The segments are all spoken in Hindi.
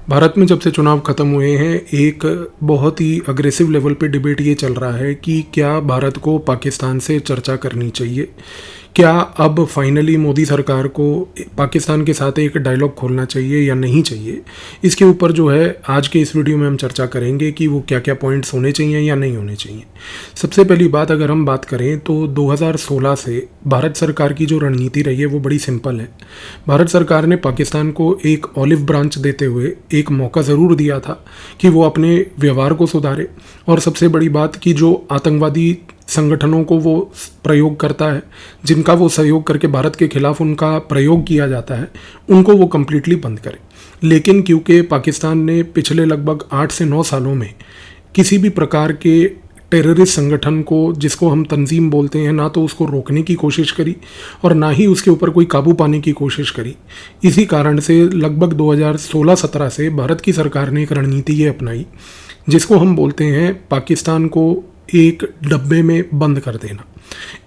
भारत में जब से चुनाव खत्म हुए हैं, एक बहुत ही अग्रेसिव लेवल पे डिबेट ये चल रहा है कि क्या भारत को पाकिस्तान से चर्चा करनी चाहिए। क्या अब फाइनली मोदी सरकार को पाकिस्तान के साथ एक डायलॉग खोलना चाहिए या नहीं चाहिए। इसके ऊपर जो है आज के इस वीडियो में हम चर्चा करेंगे कि वो क्या क्या पॉइंट्स होने चाहिए या नहीं होने चाहिए। सबसे पहली बात, अगर हम बात करें तो 2016 से भारत सरकार की जो रणनीति रही है वो बड़ी सिंपल है। भारत सरकार ने पाकिस्तान को एक ऑलिव ब्रांच देते हुए एक मौका ज़रूर दिया था कि वो अपने व्यवहार को सुधारे, और सबसे बड़ी बात कि जो आतंकवादी संगठनों को वो प्रयोग करता है, जिनका वो सहयोग करके भारत के खिलाफ उनका प्रयोग किया जाता है, उनको वो कम्प्लीटली बंद करे। लेकिन क्योंकि पाकिस्तान ने पिछले लगभग 8 से 9 सालों में किसी भी प्रकार के टेररिस्ट संगठन को, जिसको हम तंजीम बोलते हैं, ना तो उसको रोकने की कोशिश करी और ना ही उसके ऊपर कोई काबू पाने की कोशिश करी। इसी कारण से लगभग 2016-17 से भारत की सरकार ने एक रणनीति ये अपनाई जिसको हम बोलते हैं पाकिस्तान को एक डब्बे में बंद कर देना।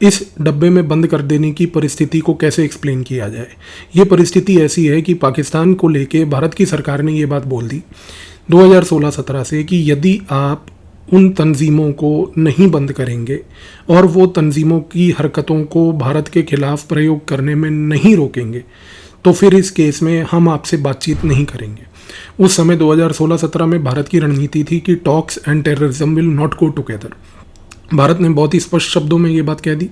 इस डब्बे में बंद कर देने की परिस्थिति को कैसे एक्सप्लेन किया जाए। ये परिस्थिति ऐसी है कि पाकिस्तान को लेके भारत की सरकार ने ये बात बोल दी 2016-17 से कि यदि आप उन तंजीमों को नहीं बंद करेंगे और वो तंजीमों की हरकतों को भारत के खिलाफ प्रयोग करने में नहीं रोकेंगे तो फिर इस केस में हम आपसे बातचीत नहीं करेंगे। उस समय 2016-17 में भारत की रणनीति थी कि talks and terrorism will not go together. Bharat ने बहुत ही स्पष्ट शब्दों में ये बात कह दी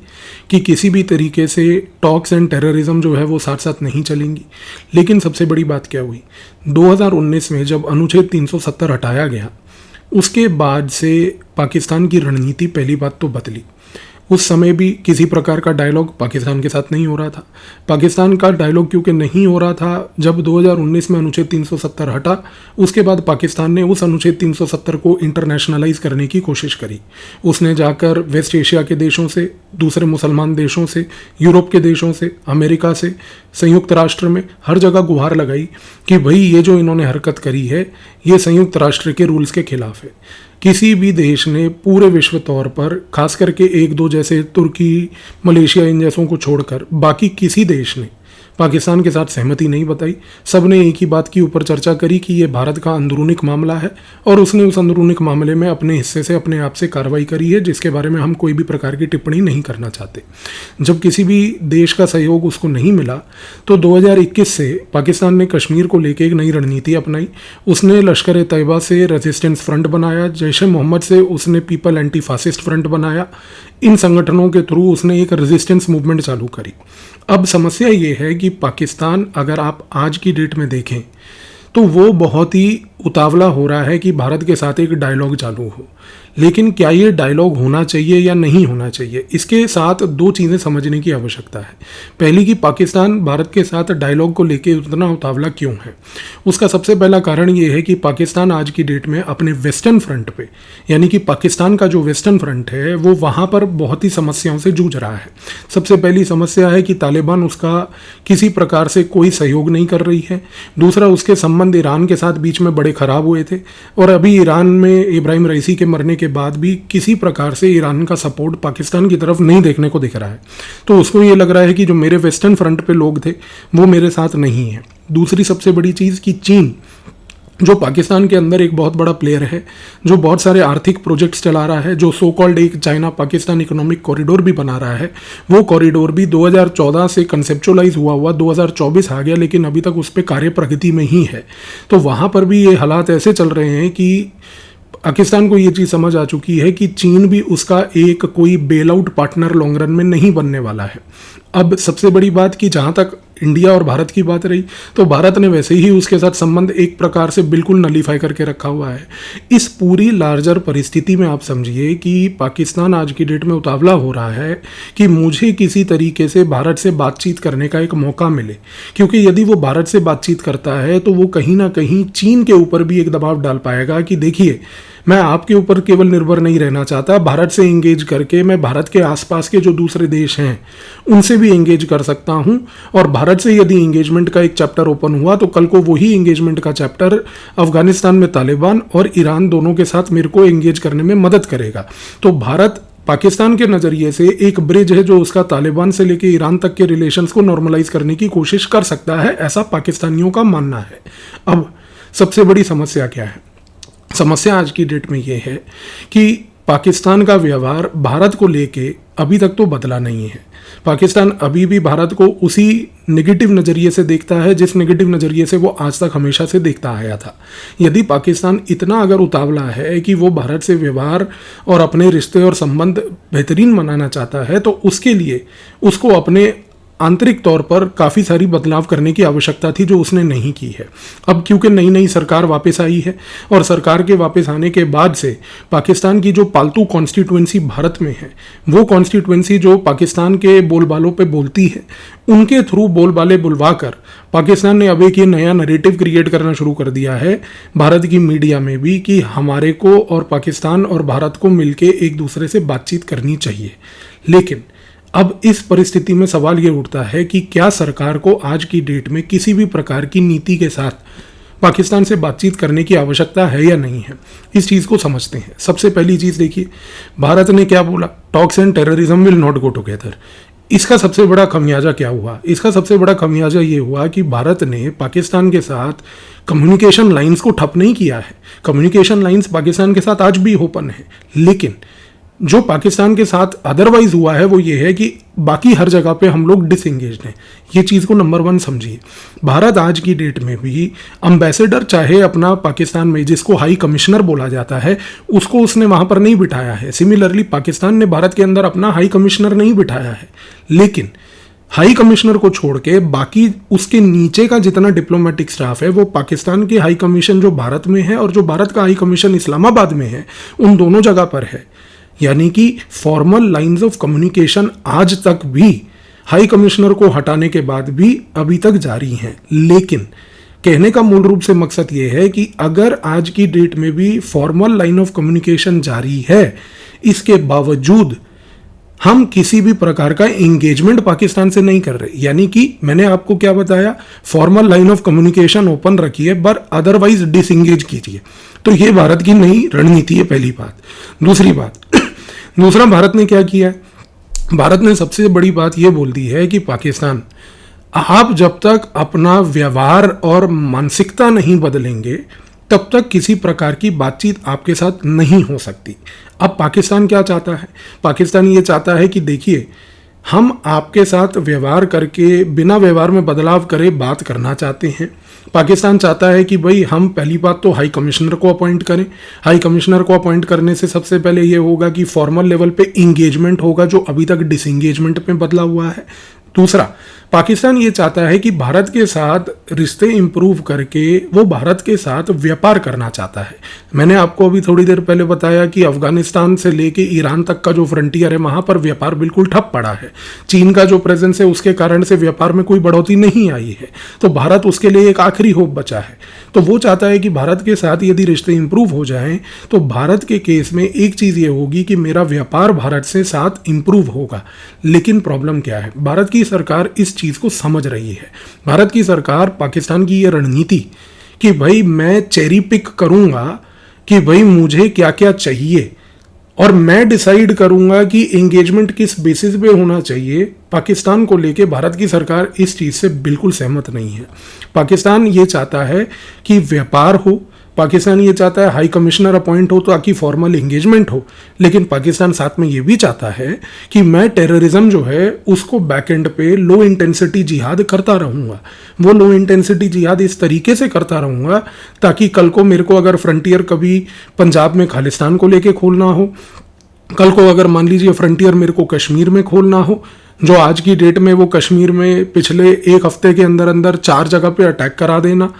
कि किसी भी तरीके से टॉक्स एंड टेररिज्म जो है वो साथ साथ नहीं चलेंगी। लेकिन सबसे बड़ी बात क्या हुई, 2019 में जब अनुच्छेद 370 हटाया गया, उसके बाद से पाकिस्तान की रणनीति पहली बात तो बदली। उस समय भी किसी प्रकार का डायलॉग पाकिस्तान के साथ नहीं हो रहा था। पाकिस्तान का डायलॉग क्योंकि नहीं हो रहा था, जब 2019 में अनुच्छेद 370 हटा, उसके बाद पाकिस्तान ने उस अनुच्छेद 370 को इंटरनेशनलाइज करने की कोशिश करी। उसने जाकर वेस्ट एशिया के देशों से, दूसरे मुसलमान देशों से, यूरोप के देशों से, अमेरिका से, संयुक्त राष्ट्र में हर जगह गुहार लगाई कि भाई ये जो इन्होंने हरकत करी है ये संयुक्त राष्ट्र के रूल्स के खिलाफ है। किसी भी देश ने पूरे विश्व तौर पर, खास करके एक दो जैसे तुर्की, मलेशिया, इन जैसों को छोड़कर बाकी किसी देश ने पाकिस्तान के साथ सहमति नहीं बताई। सब ने एक ही बात के ऊपर चर्चा करी कि ये भारत का अंदरूनी मामला है और उसने उस अंदरूनी मामले में अपने हिस्से से अपने आप से कार्रवाई करी है, जिसके बारे में हम कोई भी प्रकार की टिप्पणी नहीं करना चाहते। जब किसी भी देश का सहयोग उसको नहीं मिला तो 2021 से पाकिस्तान ने कश्मीर को लेकर एक नई रणनीति अपनाई। उसने लश्कर ए तैयबा से रेजिस्टेंस फ्रंट बनाया, जैश ए मोहम्मद से उसने पीपल एंटी फासिस्ट फ्रंट बनाया। इन संगठनों के थ्रू उसने एक रेजिस्टेंस मूवमेंट चालू करी। अब समस्या ये है कि पाकिस्तान, अगर आप आज की डेट में देखें तो वो बहुत ही उतावला हो रहा है कि भारत के साथ एक डायलॉग चालू हो। लेकिन क्या ये डायलॉग होना चाहिए या नहीं होना चाहिए, इसके साथ दो चीज़ें समझने की आवश्यकता है। पहली कि पाकिस्तान भारत के साथ डायलॉग को लेके उतना उतावला क्यों है। उसका सबसे पहला कारण ये है कि पाकिस्तान आज की डेट में अपने वेस्टर्न फ्रंट पे, यानी कि पाकिस्तान का जो वेस्टर्न फ्रंट है वो वहाँ पर बहुत ही समस्याओं से जूझ रहा है। सबसे पहली समस्या है कि तालिबान उसका किसी प्रकार से कोई सहयोग नहीं कर रही है। दूसरा, उसके संबंध ईरान के साथ बीच में बड़े खराब हुए थे और अभी ईरान में इब्राहिम रईसी के मरने के बाद भी किसी प्रकार से ईरान का सपोर्ट पाकिस्तान की तरफ नहीं देखने को दिख रहा है। तो उसको ये लग रहा है कि जो मेरे वेस्टर्न फ्रंट पे लोग थे वो मेरे साथ नहीं है। दूसरी सबसे बड़ी चीज़ कि चीन, जो पाकिस्तान के अंदर एक बहुत बड़ा प्लेयर है, जो बहुत सारे आर्थिक प्रोजेक्ट्स चला रहा है, जो सो कॉल्ड एक चाइना पाकिस्तान इकोनॉमिक कॉरिडोर भी बना रहा है, वो कॉरिडोर भी 2014 से कंसेप्चुअलाइज हुआ 2024 आ गया, लेकिन अभी तक उस पर कार्य प्रगति में ही है। तो वहाँ पर भी ये हालात ऐसे चल रहे हैं कि पाकिस्तान को ये चीज़ समझ आ चुकी है कि चीन भी उसका एक कोई bail out partner long run में नहीं बनने वाला है। अब सबसे बड़ी बात कि जहाँ तक इंडिया और भारत की बात रही, तो भारत ने वैसे ही उसके साथ संबंध एक प्रकार से बिल्कुल नलीफाई करके रखा हुआ है। इस पूरी लार्जर परिस्थिति में आप समझिए कि पाकिस्तान आज की डेट में उतावला हो रहा है कि मुझे किसी तरीके से भारत से बातचीत करने का एक मौका मिले, क्योंकि यदि वो भारत से बातचीत करता है तो वो कहीं ना कहीं चीन के ऊपर भी एक दबाव डाल पाएगा कि देखिए, मैं आपके ऊपर केवल निर्भर नहीं रहना चाहता, भारत से एंगेज करके मैं भारत के आसपास के जो दूसरे देश हैं उनसे भी एंगेज कर सकता हूं, और भारत से यदि एंगेजमेंट का एक चैप्टर ओपन हुआ तो कल को वही एंगेजमेंट का चैप्टर अफगानिस्तान में तालिबान और ईरान दोनों के साथ मेरे को एंगेज करने में मदद करेगा। तो भारत पाकिस्तान के नज़रिए से एक ब्रिज है जो उसका तालिबान से लेकर ईरान तक के रिलेशंस को नॉर्मलाइज करने की कोशिश कर सकता है, ऐसा पाकिस्तानियों का मानना है। अब सबसे बड़ी समस्या क्या है? समस्या आज की डेट में ये है कि पाकिस्तान का व्यवहार भारत को लेके अभी तक तो बदला नहीं है। पाकिस्तान अभी भी भारत को उसी नेगेटिव नज़रिए से देखता है जिस नेगेटिव नज़रिए से वो आज तक हमेशा से देखता आया था। यदि पाकिस्तान इतना अगर उतावला है कि वो भारत से व्यवहार और अपने रिश्ते और संबंध बेहतरीन बनाना चाहता है, तो उसके लिए उसको अपने आंतरिक तौर पर काफ़ी सारी बदलाव करने की आवश्यकता थी, जो उसने नहीं की है। अब क्योंकि नई नई सरकार वापस आई है और सरकार के वापस आने के बाद से पाकिस्तान की जो पालतू कॉन्स्टिट्यूएंसी भारत में है, वो कॉन्स्टिट्यूएंसी जो पाकिस्तान के बोलबालों पे बोलती है, उनके थ्रू बोलबाले बुलवा कर पाकिस्तान ने अब एक ये नया नरेटिव क्रिएट करना शुरू कर दिया है भारत की मीडिया में भी कि हमारे को और पाकिस्तान और भारत को मिलके एक दूसरे से बातचीत करनी चाहिए। लेकिन अब इस परिस्थिति में सवाल ये उठता है कि क्या सरकार को आज की डेट में किसी भी प्रकार की नीति के साथ पाकिस्तान से बातचीत करने की आवश्यकता है या नहीं है। इस चीज़ को समझते हैं। सबसे पहली चीज़ देखिए, भारत ने क्या बोला, talks and terrorism will not go together. इसका सबसे बड़ा खमियाजा क्या हुआ? इसका सबसे बड़ा खमियाजा ये हुआ कि भारत ने पाकिस्तान के साथ कम्युनिकेशन लाइंस को ठप नहीं किया है। कम्युनिकेशन लाइंस पाकिस्तान के साथ आज भी ओपन है, लेकिन जो पाकिस्तान के साथ अदरवाइज हुआ है वो ये है कि बाकी हर जगह पे हम लोग डिसएंगेज्ड हैं। ये चीज़ को नंबर 1 समझिए। भारत आज की डेट में भी अम्बेसडर चाहे अपना पाकिस्तान में जिसको हाई कमिश्नर बोला जाता है, उसको उसने वहाँ पर नहीं बिठाया है। सिमिलरली पाकिस्तान ने भारत के अंदर अपना हाई कमिश्नर नहीं बिठाया है, लेकिन हाई कमिश्नर को छोड़ के बाकी उसके नीचे का जितना डिप्लोमेटिक स्टाफ है वो पाकिस्तान के हाई कमीशन जो भारत में है और जो भारत का हाई कमीशन इस्लामाबाद में है, उन दोनों जगह पर है। यानी कि फॉर्मल लाइंस ऑफ कम्युनिकेशन आज तक भी हाई कमिश्नर को हटाने के बाद भी अभी तक जारी हैं। लेकिन कहने का मूल रूप से मकसद ये है कि अगर आज की डेट में भी फॉर्मल लाइन ऑफ कम्युनिकेशन जारी है, इसके बावजूद हम किसी भी प्रकार का एंगेजमेंट पाकिस्तान से नहीं कर रहे। यानी कि मैंने आपको क्या बताया, formal line of communication open रखिए पर अदरवाइज डिसएंगेज कीजिए। तो ये भारत की नई रणनीति है, पहली बात। दूसरा भारत ने क्या किया है? भारत ने सबसे बड़ी बात यह बोल दी है कि पाकिस्तान, आप जब तक अपना व्यवहार और मानसिकता नहीं बदलेंगे तब तक किसी प्रकार की बातचीत आपके साथ नहीं हो सकती। अब पाकिस्तान क्या चाहता है? पाकिस्तान ये चाहता है कि देखिए, हम आपके साथ व्यवहार करके बिना व्यवहार में बदलाव करे बात करना चाहते हैं। पाकिस्तान चाहता है कि भाई हम पहली बात तो हाई कमिश्नर को अपॉइंट करें। हाई कमिश्नर को अपॉइंट करने से सबसे पहले ये होगा कि फॉर्मल लेवल पे इंगेजमेंट होगा, जो अभी तक डिसएंगेजमेंट में बदला हुआ है। दूसरा, पाकिस्तान ये चाहता है कि भारत के साथ रिश्ते इंप्रूव करके वो भारत के साथ व्यापार करना चाहता है। मैंने आपको अभी थोड़ी देर पहले बताया कि अफगानिस्तान से लेके ईरान तक का जो फ्रंटियर है वहाँ पर व्यापार बिल्कुल ठप पड़ा है। चीन का जो प्रेजेंस है उसके कारण से व्यापार में कोई बढ़ोतरी नहीं आई है, तो भारत उसके लिए एक आखिरी होप बचा है। तो वो चाहता है कि भारत के साथ यदि रिश्ते इंप्रूव हो जाएं तो भारत के केस में एक चीज़ ये होगी कि मेरा व्यापार भारत से साथ इंप्रूव होगा। लेकिन प्रॉब्लम क्या है? भारत की सरकार इस चीज़ को समझ रही है। भारत की सरकार पाकिस्तान की ये रणनीति कि भाई मैं चेरी पिक करूंगा कि भाई मुझे क्या क्या चाहिए और मैं डिसाइड करूंगा कि एंगेजमेंट किस बेसिस पे होना चाहिए, पाकिस्तान को लेके भारत की सरकार इस चीज़ से बिल्कुल सहमत नहीं है। पाकिस्तान ये चाहता है कि व्यापार हो, पाकिस्तान ये चाहता है हाई कमिश्नर अपॉइंट हो ताकि फॉर्मल एंगेजमेंट हो, लेकिन पाकिस्तान साथ में ये भी चाहता है कि मैं टेररिज्म जो है उसको बैक एंड पे लो इंटेंसिटी जिहाद करता रहूँगा। वो लो इंटेंसिटी जिहाद इस तरीके से करता रहूँगा ताकि कल को मेरे को अगर फ्रंटियर कभी पंजाब में खालिस्तान को लेके खोलना हो, कल को अगर मान लीजिए फ्रंटियर मेरे को कश्मीर में खोलना हो, जो आज की डेट में वो कश्मीर में पिछले एक हफ्ते के अंदर अंदर 4 जगह पे अटैक करा देना,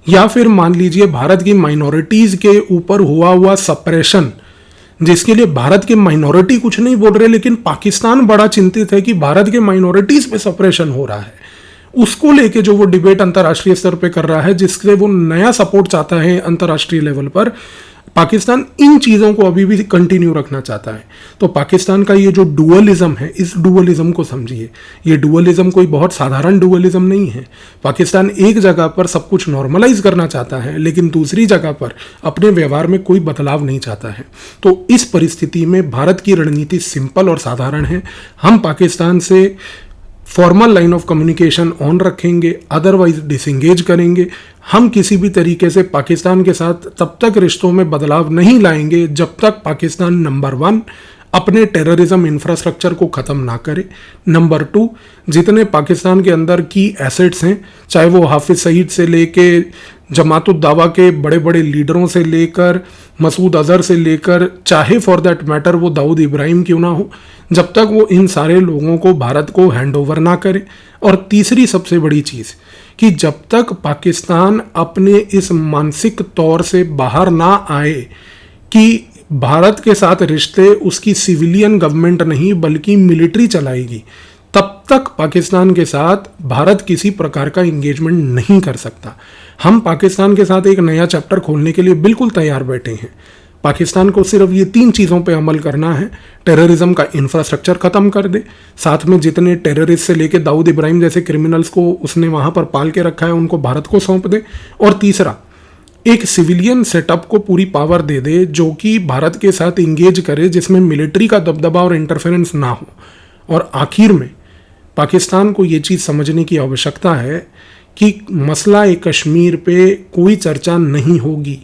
या फिर मान लीजिए भारत की माइनॉरिटीज़ के ऊपर हुआ सप्रेशन, जिसके लिए भारत के माइनॉरिटी कुछ नहीं बोल रहे लेकिन पाकिस्तान बड़ा चिंतित है कि भारत के माइनॉरिटीज़ पे सप्रेशन हो रहा है, उसको लेके जो वो डिबेट अंतर्राष्ट्रीय स्तर पे कर रहा है, जिससे वो नया सपोर्ट चाहता है अंतर्राष्ट्रीय लेवल पर, पाकिस्तान इन चीज़ों को अभी भी कंटिन्यू रखना चाहता है। तो पाकिस्तान का ये जो डुअलिज्म है, इस डुअलिज्म को समझिए। ये डुअलिज्म कोई बहुत साधारण डुअलिज्म नहीं है। पाकिस्तान एक जगह पर सब कुछ नॉर्मलाइज करना चाहता है लेकिन दूसरी जगह पर अपने व्यवहार में कोई बदलाव नहीं चाहता है। तो इस परिस्थिति में भारत की रणनीति सिंपल और साधारण है। हम पाकिस्तान से formal line of communication on रखेंगे, अदरवाइज डिसएंगेज करेंगे। हम किसी भी तरीके से पाकिस्तान के साथ तब तक रिश्तों में बदलाव नहीं लाएंगे जब तक पाकिस्तान नंबर 1 अपने टेररिज्म इंफ्रास्ट्रक्चर को ख़त्म ना करे, नंबर 2 जितने पाकिस्तान के अंदर की एसेट्स हैं, चाहे वो हाफिज सईद से लेके जमात-उद-दावा के बड़े बड़े लीडरों से लेकर मसूद अजहर से लेकर, चाहे फॉर दैट मैटर वो दाऊद इब्राहिम क्यों ना हो, जब तक वो इन सारे लोगों को भारत को हैंड ओवर ना करे। और तीसरी सबसे बड़ी चीज़ कि जब तक पाकिस्तान अपने इस मानसिक तौर से बाहर ना आए कि भारत के साथ रिश्ते उसकी सिविलियन गवर्नमेंट नहीं बल्कि मिलिट्री चलाएगी, तब तक पाकिस्तान के साथ भारत किसी प्रकार का इंगेजमेंट नहीं कर सकता। हम पाकिस्तान के साथ एक नया चैप्टर खोलने के लिए बिल्कुल तैयार बैठे हैं। पाकिस्तान को सिर्फ ये 3 चीज़ों पे अमल करना है। टेररिज्म का इंफ्रास्ट्रक्चर ख़त्म कर दे, साथ में जितने टेररिस्ट से लेके दाऊद इब्राहिम जैसे क्रिमिनल्स को उसने वहाँ पर पाल के रखा है उनको भारत को सौंप दे, और तीसरा एक सिविलियन सेटअप को पूरी पावर दे दे जो कि भारत के साथ इंगेज करे, जिसमें मिलिट्री का दबदबा और इंटरफेरेंस ना हो। और आखिर में पाकिस्तान को ये चीज़ समझने की आवश्यकता है कि मसला कश्मीर पे कोई चर्चा नहीं होगी।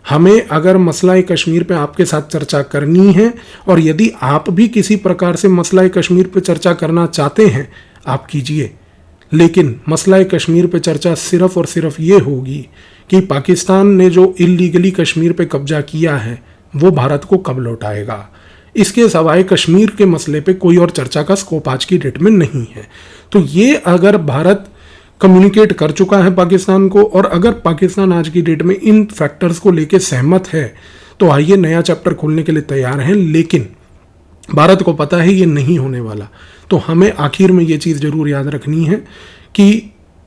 हमें अगर मसला कश्मीर पे आपके साथ चर्चा करनी है, और यदि आप भी किसी प्रकार से मसला कश्मीर पे चर्चा करना चाहते हैं आप कीजिए, लेकिन मसला कश्मीर पे चर्चा सिर्फ और सिर्फ ये होगी कि पाकिस्तान ने जो इलीगली कश्मीर पे कब्जा किया है वो भारत को कब लौटाएगा। इसके सिवाय कश्मीर के मसले पे कोई और चर्चा का स्कोप आज की डेट में नहीं है। तो ये अगर भारत कम्युनिकेट कर चुका है पाकिस्तान को, और अगर पाकिस्तान आज की डेट में इन फैक्टर्स को लेके सहमत है, तो आइए नया चैप्टर खोलने के लिए तैयार हैं। लेकिन भारत को पता है ये नहीं होने वाला। तो हमें आखिर में ये चीज़ जरूर याद रखनी है कि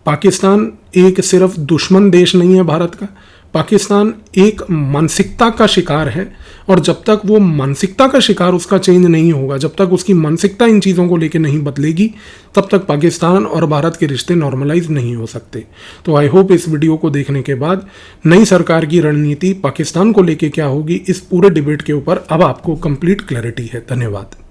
पाकिस्तान एक सिर्फ दुश्मन देश नहीं है भारत का, पाकिस्तान एक मानसिकता का शिकार है, और जब तक वो मानसिकता का शिकार उसका चेंज नहीं होगा, जब तक उसकी मानसिकता इन चीज़ों को लेकर नहीं बदलेगी, तब तक पाकिस्तान और भारत के रिश्ते नॉर्मलाइज नहीं हो सकते। तो आई होप इस वीडियो को देखने के बाद नई सरकार की रणनीति पाकिस्तान को लेकर क्या होगी, इस पूरे डिबेट के ऊपर अब आपको कंप्लीट क्लैरिटी है। धन्यवाद।